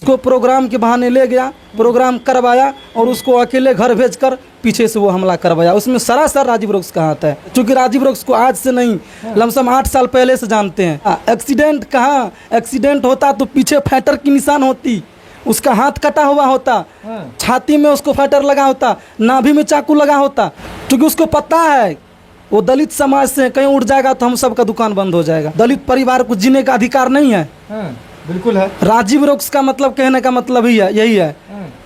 उसको प्रोग्राम के बहाने ले गया, प्रोग्राम करवाया और उसको अकेले घर भेजकर पीछे से वो हमला करवाया। उसमें सरासर राजीव रॉक्स का हाथ है, क्योंकि राजीव रॉक्स को आज से नहीं लमसम 8 साल पहले से जानते हैं। एक्सीडेंट कहाँ, एक्सीडेंट होता तो पीछे फैटर की निशान होती, उसका हाथ कटा हुआ होता, छाती में उसको फैटर लगा होता, नाभि में चाकू लगा होता, क्योंकि उसको पता है वो दलित समाज से कहीं उठ जाएगा तो हम सबका दुकान बंद हो जाएगा। दलित परिवार को जीने का अधिकार नहीं है। बिल्कुल है। राजीव रॉक्स का मतलब कहने का मतलब ही है, यही है,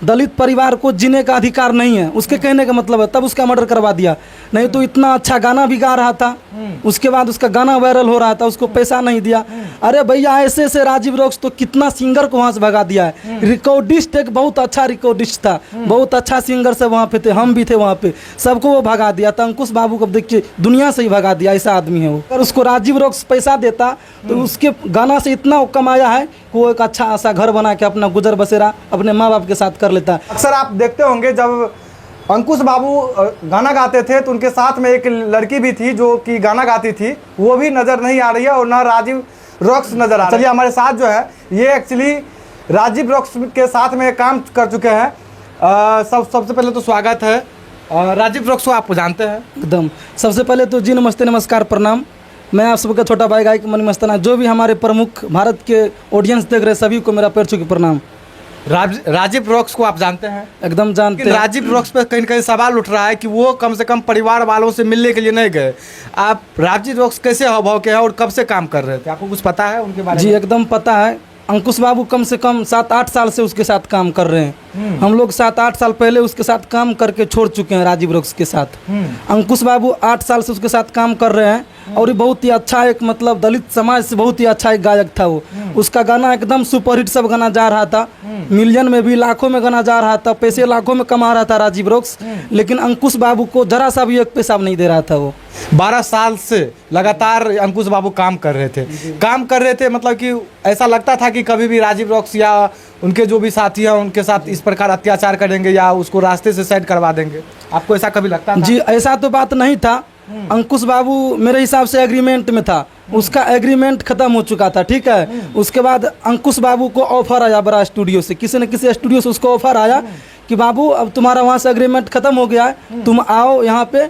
दलित परिवार को जीने का अधिकार नहीं है, उसके कहने का मतलब है। तब उसका मर्डर करवा दिया। नहीं तो इतना अच्छा गाना भी गा रहा था, उसके बाद उसका गाना वायरल हो रहा था, उसको पैसा नहीं दिया। अरे भैया ऐसे ऐसे राजीव रॉक्स तो कितना सिंगर को वहाँ से भगा दिया है। रिकॉर्डिस्ट एक बहुत अच्छा रिकॉर्डिस्ट था, बहुत अच्छा सिंगर से वहाँ पे थे, हम भी थे वहाँ पे, सबको वो भगा दिया था। अंकुश बाबू को देखिए दुनिया से ही भगा दिया, ऐसा आदमी है वो। अगर उसको राजीव रॉक्स पैसा देता तो उसके गाना से इतना कमाया है कि वो एक अच्छा सा घर बना के अपना गुजर बसेरा अपने माँ बाप के साथ कर लेता। अक्सर आप देखते होंगे जब अंकुश बाबू गाना गाते थे तो उनके साथ में एक लड़की भी थी जो कि गाना गाती थी, वो भी नज़र नहीं आ रही है और ना राजीव रॉक्स नज़र आ रहा है। चलिए हमारे साथ जो है ये एक्चुअली राजीव रॉक्स के साथ में काम कर चुके हैं। सबसे पहले तो स्वागत है। राजीव रॉक्स को आप जानते हैं? एकदम। सबसे पहले तो जी नमस्ते, नमस्कार, प्रणाम। मैं आप सबका छोटा भाई गायक मनी मस्ताना, जो भी हमारे प्रमुख भारत के ऑडियंस देख रहे सभी को मेरा पैर छू के प्रणाम। राजीव रॉक्स को आप जानते हैं? एकदम जानते हैं। राजीव रॉक्स पे कहीं कहीं सवाल उठ रहा है कि वो कम से कम परिवार वालों से मिलने के लिए नहीं गए। आप राजीव रॉक्स कैसे हाव के हैं और कब से काम कर रहे थे, आपको कुछ पता है उनके बारे में? जी एकदम पता है। अंकुश बाबू कम से कम 7-8 साल से उसके साथ काम कर रहे हैं। हम लोग 7-8 साल पहले उसके साथ काम करके छोड़ चुके हैं राजीव रॉक्स के साथ। अंकुश बाबू 8 साल से उसके साथ काम कर रहे हैं और ये बहुत ही अच्छा एक मतलब दलित समाज से बहुत ही अच्छा एक गायक था वो। उसका गाना एकदम सुपरहिट सब गाना जा रहा था, मिलियन में भी, लाखों में गाना जा रहा था, पैसे लाखों में कमा रहा था राजीव रॉक्स। लेकिन अंकुश बाबू को जरा सा भी एक पैसा नहीं दे रहा था वो। 12 साल से लगातार अंकुश बाबू काम कर रहे थे। मतलब कि ऐसा लगता था कि कभी भी राजीव रॉक्स या उनके जो भी साथी हैं उनके साथ इस प्रकार अत्याचार करेंगे या उसको रास्ते से साइड करवा देंगे, आपको ऐसा कभी लगता था? जी ऐसा तो बात नहीं था। अंकुश बाबू मेरे हिसाब से एग्रीमेंट में था, उसका एग्रीमेंट खत्म हो चुका था, ठीक है। उसके बाद अंकुश बाबू को ऑफर आया बड़ा स्टूडियो से, किसी न किसी स्टूडियो से उसको ऑफर आया कि बाबू अब तुम्हारा वहाँ से एग्रीमेंट खत्म हो गया है, तुम आओ यहाँ पे।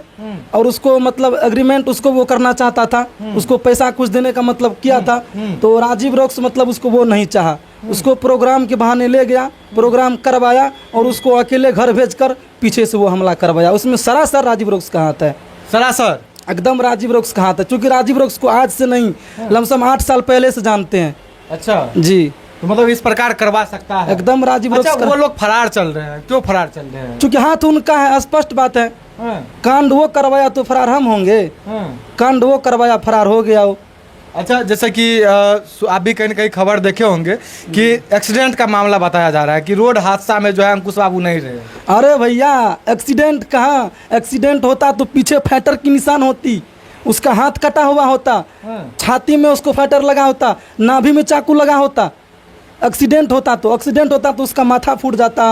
और उसको मतलब एग्रीमेंट उसको वो करना चाहता था, उसको पैसा कुछ देने का मतलब किया था। तो राजीव रॉक्स मतलब उसको वो नहीं चाहा, उसको प्रोग्राम के बहाने ले गया, प्रोग्राम करवाया और उसको अकेले घर भेजकर पीछे से वो हमला करवाया। उसमें सरासर राजीव रॉक्स का हाथ है, सरासर एकदम राजीव रॉक्स का हाथ है, क्योंकि राजीव रॉक्स को आज से नहीं लमसम 8 साल पहले से जानते हैं। अच्छा जी, तो मतलब इस प्रकार करवा सकता है एकदम राजीव रॉक्स। अच्छा, वो लोग फरार चल रहे हैं, क्यों फरार चल रहे हैं? क्योंकि हाथ उनका है, स्पष्ट बात है। कांड वो करवाया तो फरार हम होंगे, कांड वो करवाया फरार हो गया वो। अच्छा, जैसे कि आप भी कहीं न कहीं खबर देखे होंगे कि एक्सीडेंट का मामला बताया जा रहा है कि रोड हादसा में जो है अंकुश बाबू नहीं रहे। अरे भैया एक्सीडेंट कहाँ, एक्सीडेंट होता तो पीछे फैटर की निशान होती, उसका हाथ कटा हुआ होता, छाती में उसको फैटर लगा होता, नाभि में चाकू लगा होता। एक्सीडेंट होता तो उसका माथा फूट जाता,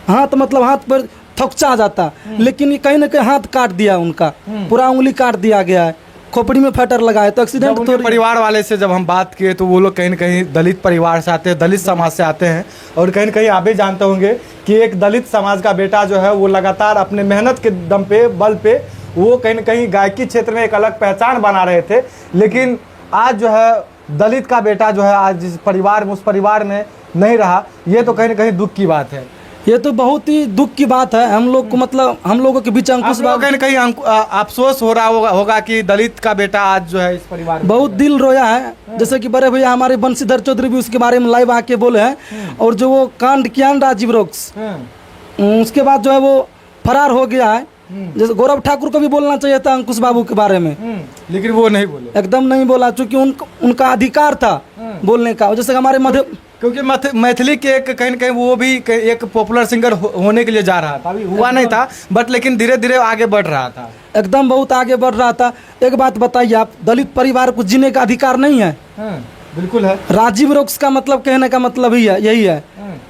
हाथ मतलब हाथ पर थकचा जाता। लेकिन कहीं ना कहीं हाथ काट दिया उनका, पूरा उंगली काट दिया गया है, खोपड़ी में फैटर लगा है। तो एक्सीडेंट तो परिवार वाले से जब हम बात किए तो वो लोग कहीं न कहीं दलित परिवार से आते हैं, दलित समाज से आते हैं। और कहीं न कहीं आप भी जानते होंगे कि एक दलित समाज का बेटा जो है वो लगातार अपने मेहनत के दम पे, बल पे वो कहीं न कहीं गायकी क्षेत्र में एक अलग पहचान बना रहे थे। लेकिन आज जो है दलित का बेटा जो है आज जिस परिवार में, उस परिवार में नहीं रहा, ये तो कहीं न कहीं दुख की बात है। ये तो बहुत ही दुख की बात है हम लोग को, मतलब हम लोगों के बीच अंकुश बाबू कहीं न कहीं अफसोस हो रहा होगा कि दलित का बेटा आज जो है इस परिवार में बहुत दिल रोया है। जैसे कि बड़े भैया हमारे बंशीधर चौधरी भी उसके बारे में लाइव आके बोले हैं। और जो वो कांड किया राजीव रॉक्स, उसके बाद जो है वो फरार हो गया है। जैसे गौरव ठाकुर को भी बोलना चाहिए था अंकुश बाबू के बारे में, लेकिन वो नहीं बोले, एकदम नहीं बोला, क्योंकि उनका अधिकार था बोलने का। जैसे हमारे मध्य, क्योंकि मैथिली के कहीं न कहीं वो भी एक पॉपुलर सिंगर होने के लिए जा रहा था, अभी हुआ नहीं था बट लेकिन धीरे धीरे आगे बढ़ रहा था, एकदम बहुत आगे बढ़ रहा था। एक बात बताइए आप, दलित परिवार को जीने का अधिकार नहीं है? बिल्कुल है। राजीव रॉक्स का मतलब कहने का मतलब ही है, यही है,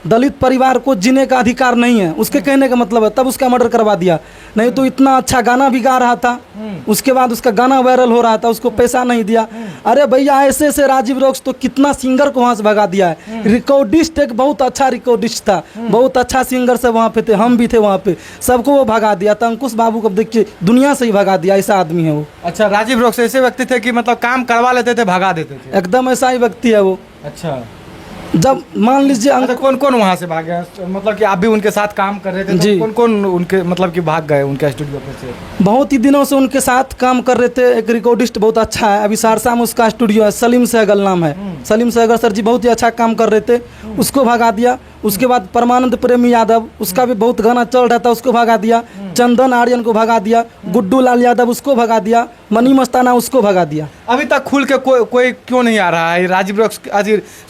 दलित परिवार को जीने का अधिकार नहीं है, उसके कहने का मतलब है, तब उसका मर्डर करवा दिया। नहीं तो इतना अच्छा गाना भी गा रहा था, उसके बाद उसका गाना वायरल हो रहा था, उसको पैसा नहीं दिया। अरे भैया ऐसे ऐसे राजीव रॉक्स तो कितना सिंगर को वहाँ से भगा दिया है। रिकॉर्डिस्ट एक बहुत अच्छा रिकॉर्डिस्ट था, बहुत अच्छा सिंगर सब वहाँ पे थे, हम भी थे वहाँ पे, सबको वो भगा दिया था। अंकुश बाबू को देखिए दुनिया से ही भगा दिया, ऐसा आदमी है वो। अच्छा, राजीव रॉक्स ऐसे व्यक्ति थे कि मतलब काम करवा लेते थे, भगा देते थे? एकदम ऐसा ही व्यक्ति है वो। अच्छा, जब मान लीजिए अच्छा, कौन कौन वहाँ से भागे? मतलब कि आप भी उनके साथ काम कर रहे थे, तो जी। कौन कौन उनके मतलब कि भाग गए उनके स्टूडियो पे से? बहुत ही दिनों से उनके साथ काम कर रहे थे। एक रिकॉर्डिस्ट बहुत अच्छा है, अभी सहरसा में उसका स्टूडियो है, सलीम सहगल नाम है। सलीम सहगल सर जी बहुत ही अच्छा काम कर रहे थे, उसको भगा दिया। उसके बाद परमानंद प्रेमी यादव, उसका भी बहुत गाना चल रहा था, उसको भगा दिया। चंदन आर्यन को भगा दिया। गुड्डू लाल यादव उसको भगा दिया। मनी मस्ताना उसको भगा दिया। अभी तक खुल के कोई क्यों नहीं आ रहा है राजीव रॉक्स,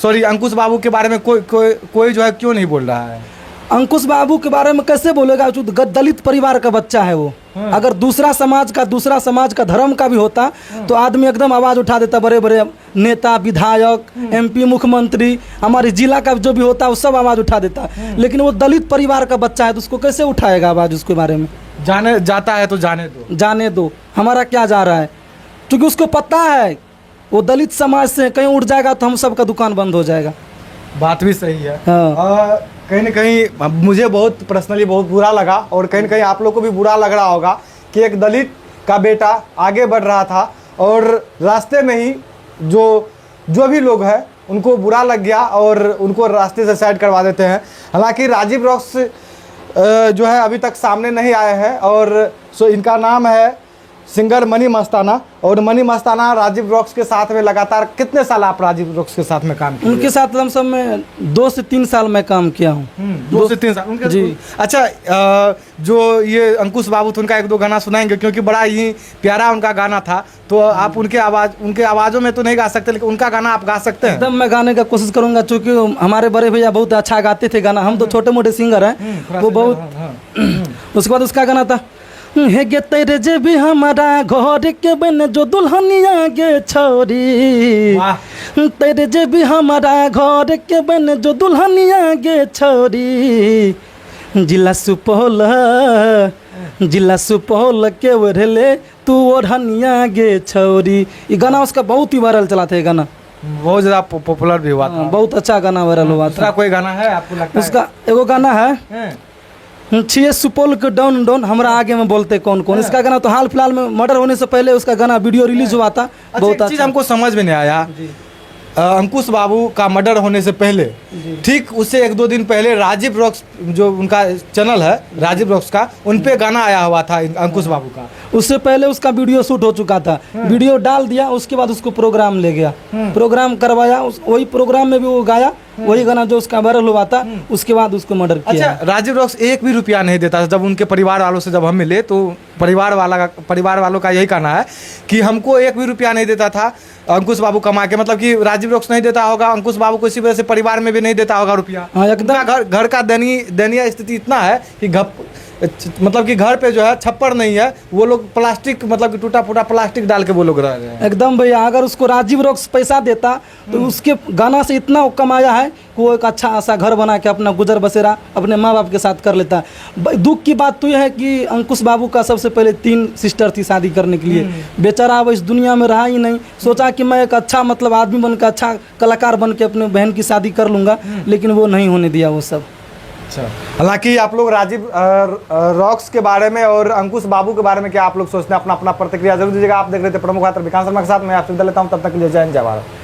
सॉरी अंकुश बाबू के बारे में कोई जो है क्यों नहीं बोल रहा है? अंकुश बाबू के बारे में कैसे बोलेगा? जो दलित परिवार का बच्चा है वो। अगर दूसरा समाज का धर्म का भी होता तो आदमी एकदम आवाज़ उठा देता। बड़े बड़े नेता, विधायक, MP, मुख्यमंत्री, हमारे जिला का जो भी होता है वो सब आवाज़ उठा देता। लेकिन वो दलित परिवार का बच्चा है तो उसको कैसे उठाएगा आवाज़? उसके बारे में जाने जाता है तो जाने दो, हमारा क्या जा रहा है? क्योंकि उसको पता है वो दलित समाज से कहीं उठ जाएगा तो हम सबका दुकान बंद हो जाएगा। बात भी सही है। हाँ। कहीं न कहीं मुझे बहुत पर्सनली बहुत बुरा लगा, और कहीं न कहीं आप लोग को भी बुरा लग रहा होगा कि एक दलित का बेटा आगे बढ़ रहा था और रास्ते में ही जो भी लोग हैं उनको बुरा लग गया और उनको रास्ते से साइड करवा देते हैं। हालांकि राजीव रॉक्स जो है अभी तक सामने नहीं आए हैं, और इनका नाम है सिंगर मनी मस्ताना। और मनी मस्ताना राजीव रॉक्स के साथ में लगातार कितने साल आप राजीव रॉक्स के साथ में काम किए? उनके साथ लमसम में 2 से 3 साल मैं काम किया हूँ। 2 से 3 साल उनके जी। अच्छा, जो ये अंकुश बाबू थे उनका 1-2 गाना सुनाएंगे, क्योंकि बड़ा ही प्यारा उनका गाना था। तो आप उनके आवाज़ों में तो नहीं गा सकते, लेकिन उनका गाना आप गा सकते हैं? एकदम मैं गाने का कोशिश करूंगा, क्योंकि हमारे बड़े भैया बहुत अच्छा गाते थे गाना। हम तो छोटे मोटे सिंगर हैं, वो बहुत। उसके बाद उसका गाना था, हे गे तेरे जे भी हमारा घर के बन जो दुल्हनिया गे छोरी, तेरे जे भी हमारा घर के बन जो दुल्हनिया गे छोरी, जिला सुपौल के ओढ़ले तू ओढ़निया गे छोरी। ये गाना उसका बहुत ही वायरल चला था। ये गाना बहुत ज़्यादा पॉपुलर भी हुआ था। बहुत अच्छा गाना वायरल हुआ था। कोई गाना है आपको लगता है? उसका एगो गाना है, छिए सुपौल के डॉन डॉन हमरा आगे में बोलते कौन कौन। इसका गाना तो हाल फिलहाल में मर्डर होने से पहले उसका गाना वीडियो रिलीज हुआ था। बहुत चीज़ हमको समझ में नहीं आया, अंकुश बाबू का मर्डर होने से पहले, ठीक उससे 1-2 दिन पहले राजीव रॉक्स, जो उनका चैनल है राजीव रॉक्स का, उन पे गाना आया हुआ था अंकुश बाबू का। उससे पहले उसका वीडियो शूट हो चुका था, वीडियो डाल दिया, उसके बाद उसको प्रोग्राम ले गया, प्रोग्राम करवाया, वही प्रोग्राम में भी वो गाया वही गाना जो उसका वायरल हुआ था। उसके बाद उसको मर्डर किया। अच्छा, राजीव रॉक्स 1 भी रुपया नहीं देता था। जब उनके परिवार वालों से जब हम मिले तो परिवार वालों का यही कहना है कि हमको 1 भी रुपया नहीं देता था अंकुश बाबू कमा के। मतलब कि राजीव रॉक्स नहीं देता होगा, अंकुश बाबू को इसी वजह से परिवार में भी नहीं देता होगा रुपया। हाँ, एकदम। घर का दयनीय स्थिति इतना है कि मतलब कि घर पे जो है छप्पर नहीं है, वो लोग प्लास्टिक, मतलब कि टूटा फूटा प्लास्टिक डाल के वो लोग रह रहे हैं। एकदम भैया, अगर उसको राजीव रॉक्स पैसा देता तो उसके गाना से इतना कमाया है कि वो एक अच्छा सा घर बना के अपना गुजर बसेरा अपने माँ बाप के साथ कर लेता। दुख की बात तो यह है कि अंकुश बाबू का सबसे पहले 3 सिस्टर थी शादी करने के लिए। बेचारा अब इस दुनिया में रहा ही नहीं। सोचा कि मैं एक अच्छा मतलब आदमी बन के, अच्छा कलाकार बन के अपने बहन की शादी कर लूँगा, लेकिन वो नहीं होने दिया वो सब। अच्छा, हालांकि आप लोग राजीव रॉक्स के बारे में और अंकुश बाबू के बारे में क्या आप लोग सोचते हैं? अपना प्रतिक्रिया जरूर दीजिएगा। आप देख रहे थे प्रमुख पात्र विकास शर्मा के साथ, मैं आपसे विदा लेता हूं। तब तक के लिए जय हिंद, जय भारत।